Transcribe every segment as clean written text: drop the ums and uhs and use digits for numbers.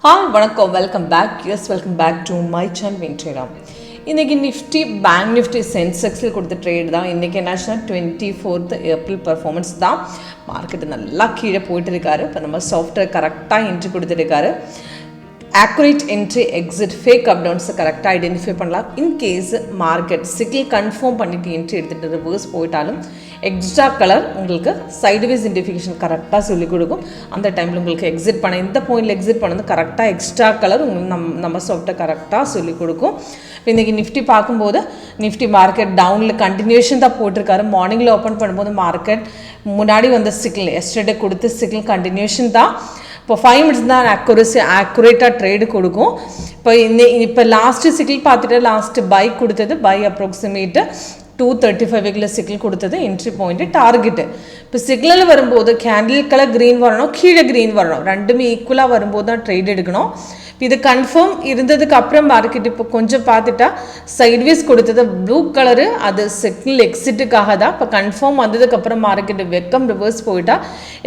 Hi, வணக்கம், welcome back. Yes, welcome back to my channel WinTrader. இன்னைக்கு Nifty BankNifty Sensexல் கொடுத்த trade தான். இன்னைக்கு என்னாச்சுன்னா 24th April பர்ஃபார்மன்ஸ் தான். மார்க்கெட் நல்லா கீழே போயிட்டு இருக்காரு. இப்போ நம்ம சாஃப்ட்வேர் கரெக்டாக என்ட்ரி கொடுத்துருக்காரு. accurate entry exit fake up downs கரெக்டாக ஐடென்டிஃபை பண்ணலாம். இன்கேஸ் மார்க்கெட் சிக்கிள் கன்ஃபார்ம் பண்ணிட்டு என்ட்ரி எடுத்துகிட்டு ரிவர்ஸ் போயிட்டாலும் எக்ஸ்ட்ரா கலர் உங்களுக்கு சைடுவேஸ் இண்டிஃபிகேஷன் கரெக்டாக சொல்லிக் கொடுக்கும். அந்த டைமில் உங்களுக்கு எக்ஸிட் பண்ண இந்த பாயிண்டில் எக்ஸிட் பண்ணது கரெக்டாக எக்ஸ்ட்ரா கலர் உங்களுக்கு நம்ம சாஃப்ட்வேர் கரெக்டாக சொல்லிக் கொடுக்கும். இன்றைக்கி நிஃப்டி பார்க்கும்போது நிஃப்டி மார்க்கெட் டவுனில் கண்டினியூஷன் தான் போட்டிருக்காரு. மார்னிங்கில் ஓப்பன் பண்ணும்போது மார்க்கெட் முன்னாடி வந்த சிக்கிள் எஸ்டர்டே கொடுத்து சிக்கிள் கண்டினியூஷன் தான். இப்போ 5 மினிட்ஸ் தான் ஆக்குரேட்டாக ட்ரேடு கொடுக்கும். இப்போ லாஸ்ட்டு சிக்கிள் பார்த்துட்டு லாஸ்ட்டு பை கொடுத்தது பை அப்ராக்சிமேட்டு 235 சிக்கிள் கொடுத்தது என்ட்ரி பாயிண்ட்டு டார்கெட்டு. இப்போ சிக்னல் வரும்போது கேண்டில் கலர் க்ரீன் வரணும், கீழே க்ரீன் வரணும், ரெண்டுமே ஈக்குவலாக வரும்போது தான் ட்ரேட் எடுக்கணும். இது கன்ஃபார்ம் இருந்ததுக்கு அப்புறம் மார்க்கெட் இப்போ கொஞ்சம் பார்த்துட்டா சைட்வேஸ் கொடுத்தது ப்ளூ கலரு, அது சிக்னல் எக்ஸிட்டுக்காக தான். இப்போ கன்ஃபார்ம் வந்ததுக்கப்புறம் மார்க்கெட்டு வெக்கம் ரிவர்ஸ் போயிட்டா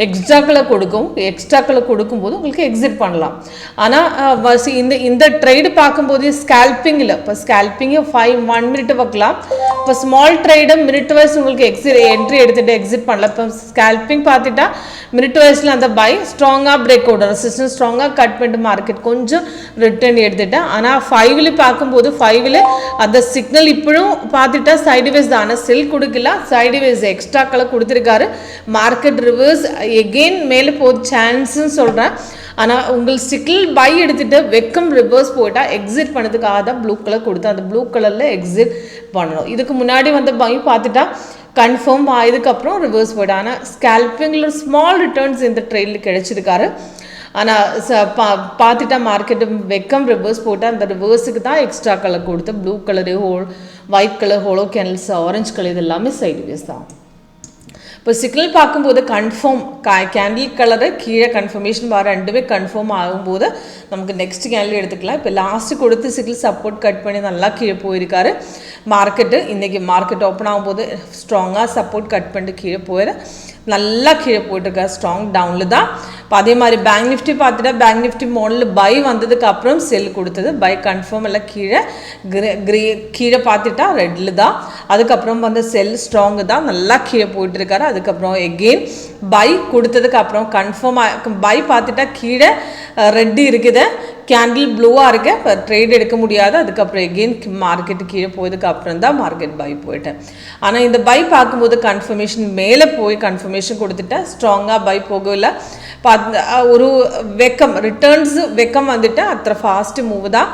எக்ஸ்ட்ரா கலர் கொடுக்கும். எக்ஸ்ட்ரா கலர் கொடுக்கும்போது உங்களுக்கு எக்ஸிட் பண்ணலாம். ஆனால் இந்த ட்ரேடு பார்க்கும்போது ஸ்கேல்பிங் இல்லை. இப்போ ஸ்கேல்பிங்கு 1 மினிட் வைக்கலாம். இப்போ ஸ்மால் ட்ரேடு மினிட் வைஸ் உங்களுக்கு என்ட்ரி எடுத்துகிட்டு எக்ஸிட் பண்ணலாம். இப்போ ஸ்கேல்பிங் பார்த்துட்டா மினிட் வைஸில் அந்த பை ஸ்ட்ராங்காக பிரேக் அவுட் ரெசிஸ்டன்ஸ் ஸ்ட்ராங்காக கட் பண்ணிட்டு மார்க்கெட் கொஞ்சம் ரிட்டர்ன் எடுத்துட்டேன். ஆனால் 5ல் பார்க்கும்போது 5ல் அந்த சிக்னல் இப்பவும் பார்த்துட்டா சைடுவேஸ் தான். ஆனால் செல் கொடுக்கல, சைடுவேஸ் எக்ஸ்ட்ரா கலர் கொடுத்துருக்காரு. மார்க்கெட் ரிவர்ஸ் எகெயின் மேலே போகுது சான்ஸ்ன்னு சொல்கிறேன். ஆனால் உங்கள் சிக்கிள் பை எடுத்துகிட்டு வெக்கம் ரிவர்ஸ் போயிட்டால் எக்ஸிட் பண்ணதுக்காக தான் ப்ளூ கலர் கொடுத்து அந்த ப்ளூ கலரில் எக்ஸிட் பண்ணணும். இதுக்கு முன்னாடி வந்த பை பார்த்துட்டா கன்ஃபார்ம் ஆயதுக்கப்புறம் ரிவர்ஸ் போய்ட்டு. ஆனால் ஸ்கேல்பிங்கில் ஸ்மால் ரிட்டர்ன்ஸ் இந்த ட்ரெயினில் கிடைச்சிருக்காரு. ஆனால் பார்த்துட்டா மார்க்கெட்டு வெக்கம் ரிவர்ஸ் போட்டால் அந்த ரிவர்ஸுக்கு தான் எக்ஸ்ட்ரா கலர் கொடுத்து blue colour white colour hollow candles orange colour இது எல்லாமே சைடுவேஸ் தான். இப்போ சிக்னல் பார்க்கும்போது கன்ஃபார்ம் கேண்டில் கலரு கீழே கன்ஃபர்மேஷன் வர ரெண்டுமே கன்ஃபார்ம் ஆகும்போது நமக்கு நெக்ஸ்ட் கேண்டில் எடுத்துக்கலாம். இப்போ லாஸ்ட்டு கொடுத்து சிக்னல் சப்போர்ட் கட் பண்ணி நல்லா கீழே போயிருக்காரு மார்க்கெட்டு. இன்றைக்கி மார்க்கெட் ஓப்பன் ஆகும்போது ஸ்ட்ராங்காக சப்போர்ட் கட் பண்ணிட்டு கீழே போயிடு நல்லா கீழே போயிட்டுருக்காரு. ஸ்ட்ராங் டவுனில் தான். இப்போ அதே மாதிரி பேங்க் நிஃப்டி பார்த்துட்டா பேங்க் நிஃப்டி மாடலில் பை வந்ததுக்கு அப்புறம் செல் கொடுத்தது பை கன்ஃபார்ம் எல்லாம் கீழே பார்த்துட்டா ரெட்டில் தான். அதுக்கப்புறம் வந்து செல் ஸ்ட்ராங்கு தான் நல்லா கீழே போயிட்டுருக்காரு. அதுக்கப்புறம் எகெயின் பை கொடுத்ததுக்கு அப்புறம் கன்ஃபார்மாக பை பார்த்துட்டா கீழே ரெட்டு இருக்குது, கேண்டில் ப்ளூவாக இருக்கு. இப்போ ட்ரேட் எடுக்க முடியாது. அதுக்கப்புறம் எகெயின் மார்க்கெட்டு கீழே போயதுக்கு அப்புறம் தான் மார்க்கெட் பை போயிட்டேன். ஆனால் இந்த பை பார்க்கும்போது கன்ஃபர்மேஷன் மேலே போய் கன்ஃபர்மேஷன் கொடுத்துட்டேன். ஸ்ட்ராங்காக பை போகவில்லை. ஒரு வெக்கம் ரிட்டர்ன்ஸ் வெக்கம் வந்துட்டு அத்தனை ஃபாஸ்ட்டு மூவ் தான்.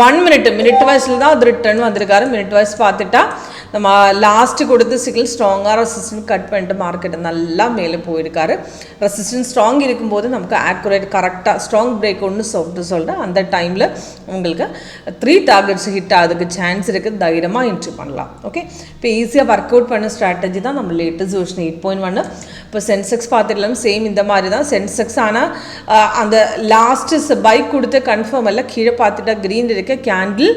1 மினிட் வைஸில் தான் அது ரிட்டர்ன் வந்திருக்காரு. மினிட் வைஸ் பார்த்துட்டா நம்ம லாஸ்ட்டு கொடுத்து சிக்கிள் ஸ்ட்ராங்காக ரெசிஸ்டன்ஸ் கட் பண்ணிட்டு மார்க்கெட்டு நல்லா மேலே போயிருக்காரு. ரெசிஸ்டன்ஸ் ஸ்ட்ராங் இருக்கும்போது நமக்கு ஆக்குரேட் கரெக்டாக ஸ்ட்ராங் பிரேக் ஒன்று சொல்கிறேன். அந்த டைமில் உங்களுக்கு 3 டார்கெட்ஸ் ஹிட் ஆகுதுக்கு சான்ஸ் இருக்குது. தைரியமாக என்ட்ரி பண்ணலாம். ஓகே, இப்போ ஈஸியாக ஒர்க் அவுட் பண்ண ஸ்ட்ராட்டஜி தான் நம்ம லேட்டஸ்ட் வெர்ஷன் 8.1. இப்போ சென்செக்ஸ் பார்த்துடலாம் சேம் இந்த மாதிரி தான் சென்செக்ஸ். ஆனால் அந்த லாஸ்ட்டு பை கொடுத்து கன்ஃபார்ம் எல்லாம் கீழே பார்த்துட்டா க்ரீன் இருக்க கேண்டில்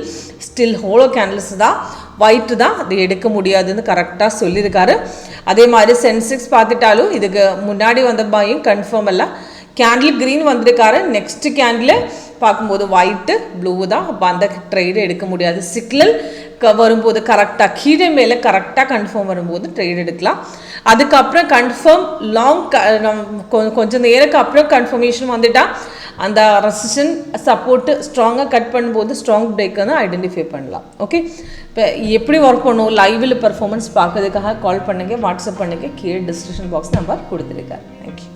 ஸ்டில் ஹோலோ கேண்டில்ஸ் தான், ஒயிட்டு தான், அது எடுக்க முடியாதுன்னு கரெக்டாக சொல்லியிருக்காரு. அதே மாதிரி சென்செக்ஸ் பார்த்துட்டாலும் இதுக்கு முன்னாடி வந்த பையும் கன்ஃபார்ம் எல்லாம் கேண்டில் க்ரீன் வந்திருக்காரு. நெக்ஸ்ட்டு கேண்டில் பார்க்கும்போது ஒயிட்டு ப்ளூ தான். அப்போ அந்த ட்ரேடு எடுக்க முடியாது. சிக்னல் வரும்போது கரெக்டாக கீழே மேலே கரெக்டாக கன்ஃபார்ம் வரும்போது ட்ரேட் எடுக்கலாம். அதுக்கப்புறம் கன்ஃபார்ம் லாங் கொஞ்சம் நேரத்துக்கு அப்புறம் கன்ஃபர்மேஷன் வந்துட்டால் அந்த ரெசிஸ்டன் சப்போர்ட்டு ஸ்ட்ராங்காக கட் பண்ணும்போது ஸ்ட்ராங் பிரேக் வந்து ஐடென்டிஃபை பண்ணலாம். ஓகே, இப்போ எப்படி ஒர்க் பண்ணும் லைவில் பர்ஃபார்மன்ஸ் பார்க்கறதுக்காக கால் பண்ணுங்கள், வாட்ஸ்அப் பண்ணுங்கள். கீழே டிஸ்கிரிப்ஷன் பாக்ஸ் நம்பர் கொடுத்துருக்காரு. தேங்க்யூ.